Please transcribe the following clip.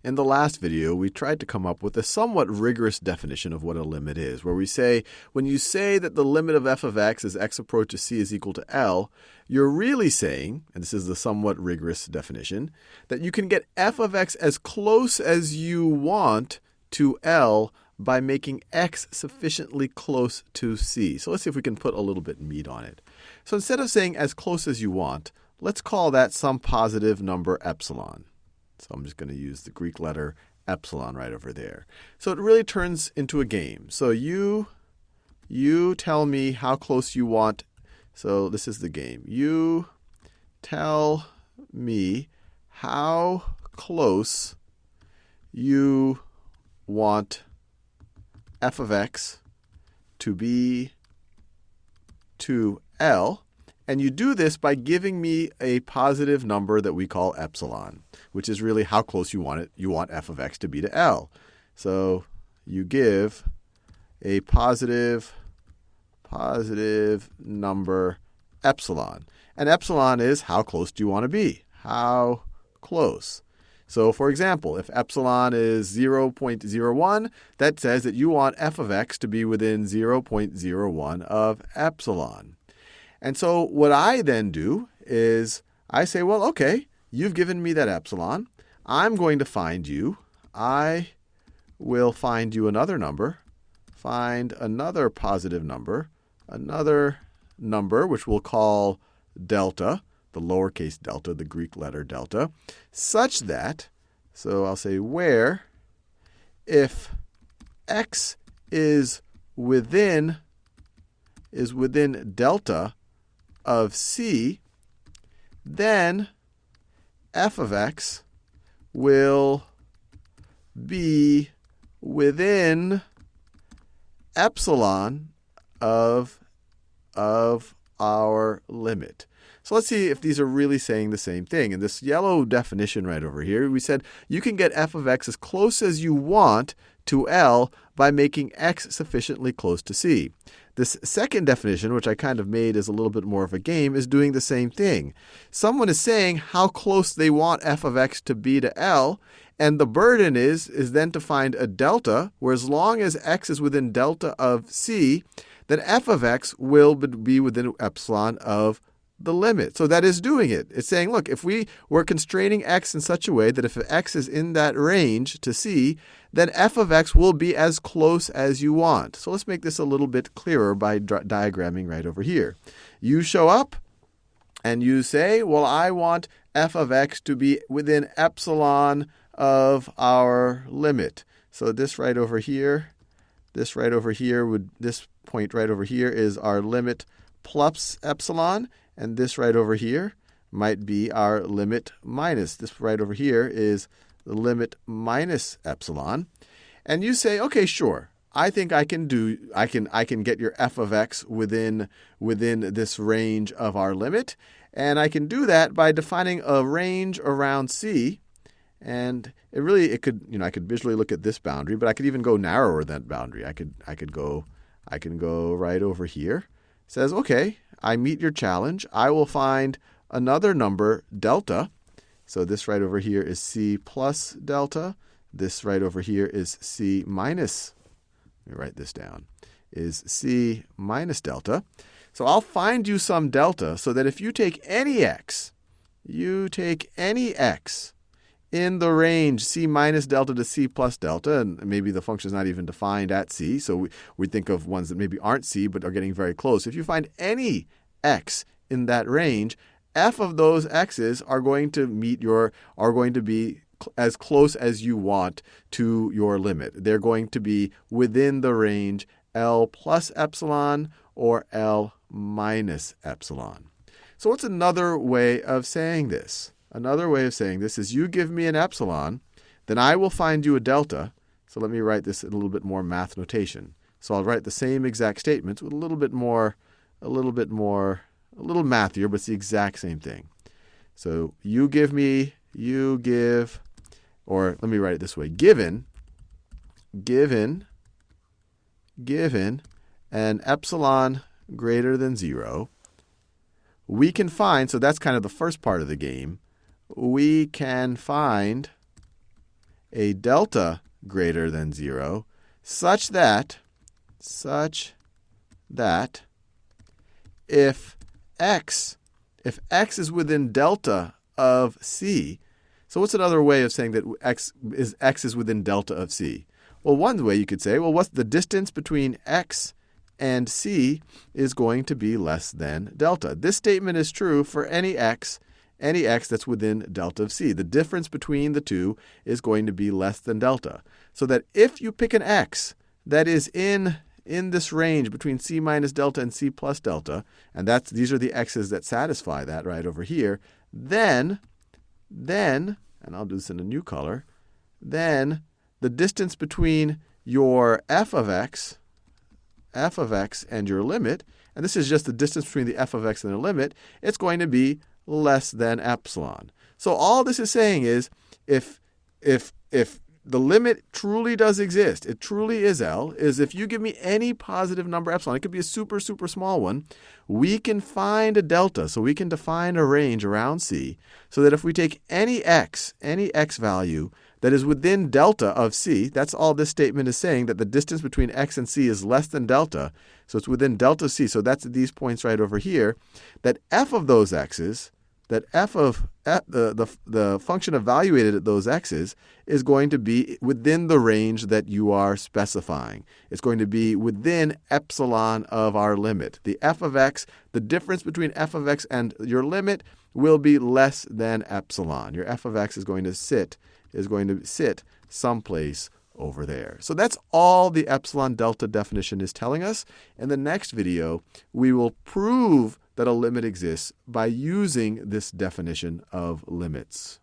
In the last video, we tried to come up with a somewhat rigorous definition of what a limit is, where we say, when you say that the limit of f of x as x approaches c is equal to L, you're really saying, and this is the somewhat rigorous definition, that you can get f of x as close as you want to L by making x sufficiently close to c. So let's see if we can put a little bit of meat on it. So instead of saying as close as you want, let's call that some positive number epsilon. So I'm just going to use the Greek letter epsilon right over there. So it really turns into a game. So you tell me how close you want. So this is the game. You tell me how close you want f of x to be to L. And you do this by giving me a positive number that we call epsilon, which is really how close you want it. You want f of x to be to L. So you give a positive number epsilon. And epsilon is how close do you want to be? How close? So for example, if epsilon is 0.01, that says that you want f of x to be within 0.01 of epsilon. And so what I then do is I say, well, okay, you've given me that epsilon. I'm going to find you. I will find you another number, find another positive number, another number which we'll call delta, the lowercase delta, the Greek letter delta, such that, so I'll say where if x is within delta of c, then f of x will be within epsilon of our limit. So let's see if these are really saying the same thing. In this yellow definition right over here, we said you can get f of x as close as you want to L by making x sufficiently close to c. This second definition, which I kind of made as a little bit more of a game, is doing the same thing. Someone is saying how close they want f of x to be to L, and the burden is then to find a delta, where as long as x is within delta of c, then f of x will be within epsilon of the limit. So that is doing it. It's saying, look, if we were constraining x in such a way that if x is in that range to c, then f of x will be as close as you want. So let's make this a little bit clearer by diagramming right over here. You show up and you say, well, I want f of x to be within epsilon of our limit. So this right over here, this point right over here is our limit plus epsilon. And this right over here might be our limit minus. This right over here is the limit minus epsilon. And you say, okay, sure. I think I can get your f of x within this range of our limit. And I can do that by defining a range around c. And I could visually look at this boundary, but I could even go narrower than that boundary. I can go right over here. It says, okay, I meet your challenge. I will find another number, delta. So this right over here is c plus delta. This right over here is c minus, let me write this down, is c minus delta. So I'll find you some delta so that if you take any x in the range c minus delta to c plus delta, and maybe the function is not even defined at c, so we think of ones that maybe aren't c but are getting very close. If you find any x in that range, f of those x's are going to be as close as you want to your limit. They're going to be within the range L plus epsilon or L minus epsilon. So what's another way of saying this? Another way of saying this is you give me an epsilon, then I will find you a delta. So let me write this in a little bit more math notation. So I'll write the same exact statements with a little mathier, but it's the exact same thing. So or let me write it this way. Given an epsilon greater than 0, we can find, so that's kind of the first part of the game, we can find a delta greater than 0 such that if x is within delta of c, so what's another way of saying that x is within delta of c? Well, one way you could say, well, what's the distance between x and c is going to be less than delta. This statement is true for any x that's within delta of c. The difference between the two is going to be less than delta. So that if you pick an x that is in this range between c minus delta and c plus delta, and these are the x's that satisfy that right over here, then, and I'll do this in a new color, then the distance between your f of x and your limit, and this is just the distance between the f of x and the limit, it's going to be less than epsilon. So all this is saying is if the limit truly does exist, it truly is L, is if you give me any positive number epsilon, it could be a super, super small one, we can find a delta. So we can define a range around c so that if we take any x value that is within delta of c, that's all this statement is saying, that the distance between x and c is less than delta. So it's within delta of c. So that's these points right over here, that f of those x's, that the function evaluated at those x's is going to be within the range that you are specifying. It's going to be within epsilon of our limit. The f of x, the difference between f of x and your limit will be less than epsilon. Your f of x is going to sit someplace over there. So that's all the epsilon delta definition is telling us. In the next video, we will prove that a limit exists by using this definition of limits.